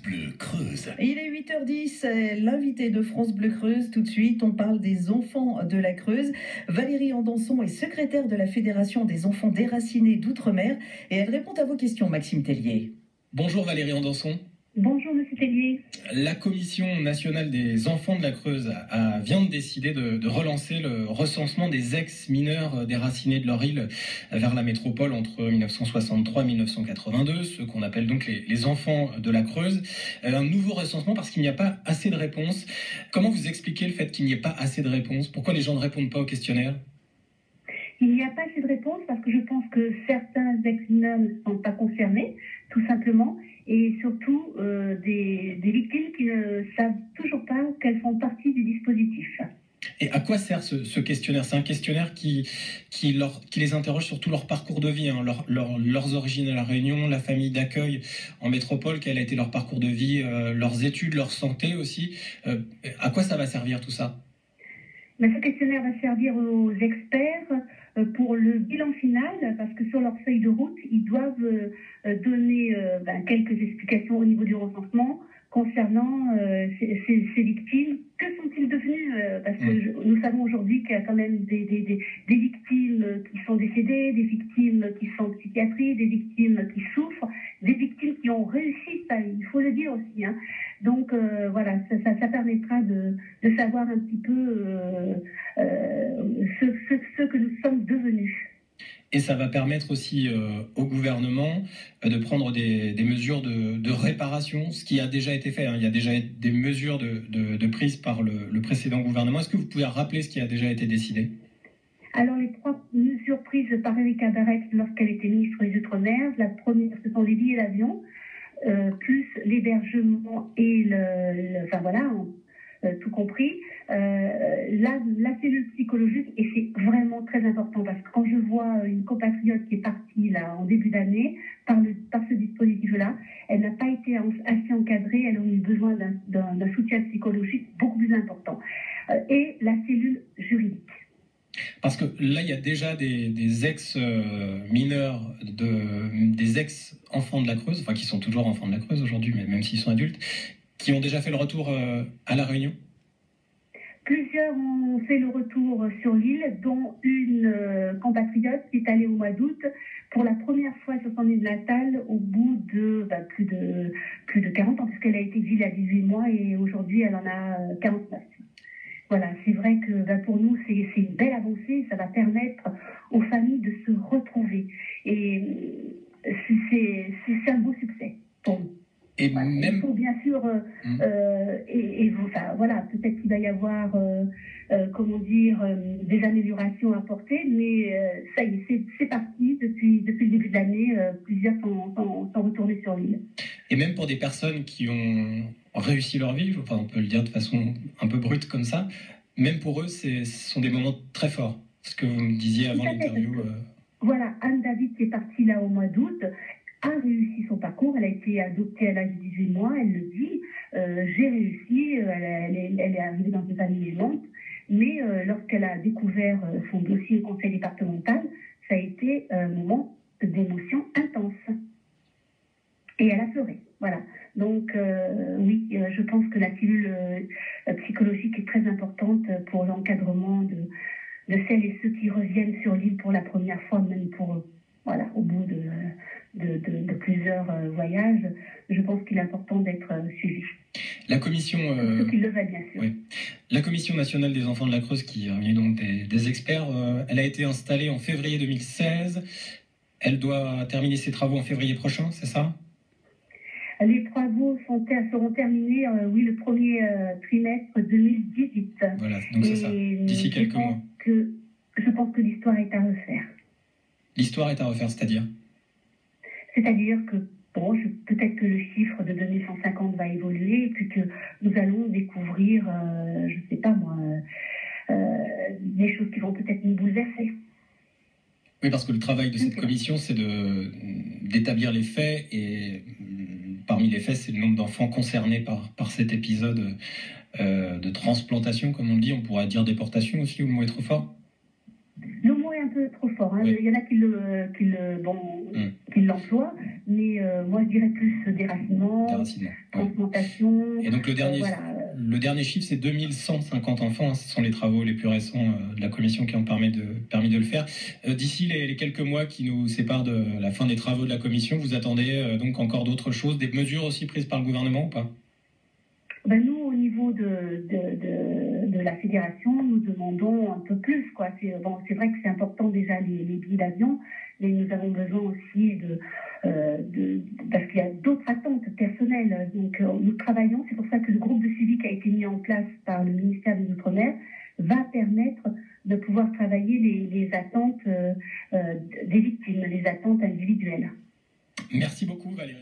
Bleu Creuse. Il est 8h10, l'invité de France Bleu Creuse. Tout de suite, on parle des enfants de la Creuse. Valérie Andanson est secrétaire de la Fédération des enfants déracinés d'Outre-mer et elle répond à vos questions, Maxime Tellier. Bonjour Valérie Andanson. Bonjour Monsieur Tellier. La Commission nationale des enfants de la Creuse vient de décider de relancer le recensement des ex-mineurs déracinés de leur île vers la métropole entre 1963 et 1982, ceux qu'on appelle donc les enfants de la Creuse. Un nouveau recensement parce qu'il n'y a pas assez de réponses. Comment vous expliquez le fait qu'il n'y ait pas assez de réponses? Pourquoi les gens ne répondent pas au questionnaire? Il n'y a pas assez de réponses parce que je pense que certains ex-mineurs ne sont pas concernés, tout simplement, et surtout des victimes qui ne savent toujours pas qu'elles font partie du dispositif. Et à quoi sert ce questionnaire? C'est un questionnaire qui les interroge sur tout leur parcours de vie, hein, leurs origines à La Réunion, la famille d'accueil en métropole, quel a été leur parcours de vie, leurs études, leur santé aussi. À quoi ça va servir tout ça? Ce questionnaire va servir aux experts pour le bilan final, parce que sur leur feuille de route, ils doivent donner quelques explications au niveau du recensement concernant ces victimes. Que sont-ils devenus? Parce que nous savons aujourd'hui qu'il y a quand même des victimes qui sont décédées, des victimes qui sont en psychiatrie, des victimes qui souffrent, des victimes qui ont réussi, ça, il faut le dire aussi, hein. Donc voilà, ça permettra de savoir un petit peu ce que nous sommes devenus. Et ça va permettre aussi au gouvernement de prendre des mesures de réparation, ce qui a déjà été fait, hein. Il y a déjà des mesures de prise par le précédent gouvernement. Est-ce que vous pouvez rappeler ce qui a déjà été décidé? Alors, les 3 mesures prises par Erika Barrett lorsqu'elle était ministre des Outre-mer, la première, ce sont les billets d'avion, plus l'hébergement et tout compris. La cellule psychologique, et c'est vraiment très important parce que quand je vois une compatriote qui est partie là en début d'année par ce dispositif-là, elle n'a pas été assez encadrée, elle a eu besoin d'un soutien psychologique beaucoup plus important. Et la cellule juridique. Parce que là, il y a déjà des ex-mineurs, des ex-enfants de la Creuse, enfin qui sont toujours enfants de la Creuse aujourd'hui, mais même s'ils sont adultes, qui ont déjà fait le retour à La Réunion. Plusieurs ont fait le retour sur l'île, dont une compatriote qui est allée au mois d'août pour la première fois sur son île natale au bout de plus de 40 ans, puisqu'elle a été exilée à 18 mois et aujourd'hui elle en a 49. Voilà, c'est vrai que pour nous, c'est une belle avancée. Ça va permettre aux familles de se retrouver. Et c'est un beau succès pour nous. Et voilà. même... Il faut bien sûr... peut-être qu'il va y avoir, des améliorations à apporter, mais ça y est, c'est parti. Depuis le début de l'année, plusieurs sont retournés sur l'île. Et même pour des personnes qui ont réussi leur vie, enfin on peut le dire de façon un peu brute comme ça, même pour eux, ce sont des moments très forts. Ce que vous me disiez avant l'interview. Voilà, Anne David qui est partie là au mois d'août a réussi son parcours. Elle a été adoptée à l'âge de 18 mois, elle le dit. J'ai réussi, elle est arrivée dans une famille aimante, mais lorsqu'elle a découvert son dossier au conseil départemental, ça a été un moment d'émotion intense. Et elle a pleuré, voilà. Donc oui, je pense que la cellule psychologique est très importante pour l'encadrement de celles et ceux qui reviennent sur l'île pour la première fois, même au bout de plusieurs voyages. Je pense qu'il est important d'être suivi. La commission, ceux qui le veulent, bien sûr. Oui. La Commission nationale des enfants de la Creuse, qui réunit donc des experts, elle a été installée en février 2016. Elle doit terminer ses travaux en février prochain, c'est ça? Les travaux seront terminés, le premier trimestre 2018. Voilà, donc c'est ça, d'ici quelques mois. Je pense que l'histoire est à refaire. L'histoire est à refaire, c'est-à-dire? C'est-à-dire que, peut-être que le chiffre de 2150 va évoluer et puis que nous allons découvrir, des choses qui vont peut-être nous bouleverser. Oui, parce que le travail de cette commission, c'est d'établir les faits et parmi les faits, c'est le nombre d'enfants concernés par cet épisode de transplantation, comme on le dit. On pourrait dire déportation aussi, ou le mot est trop fort? Le mot est un peu trop fort. fort. Hein. Oui. Il y en a qui l'emploient, mais moi je dirais plus déracinement, transplantation. Et donc le dernier chiffre, c'est 2150 enfants. Hein. Ce sont les travaux les plus récents de la commission qui ont permis de le faire. D'ici les quelques mois qui nous séparent de la fin des travaux de la commission, vous attendez donc encore d'autres choses, des mesures aussi prises par le gouvernement ou pas? Nous, au niveau de la fédération, nous demandons un peu plus, quoi. C'est vrai que c'est important déjà les billets d'avion, mais nous avons besoin aussi parce qu'il y a d'autres attentes personnelles. Donc nous travaillons, c'est pour ça que le groupe de suivi qui a été mis en place par le ministère des Outre-mer va permettre de pouvoir travailler les attentes des victimes, les attentes individuelles. Merci beaucoup Valérie.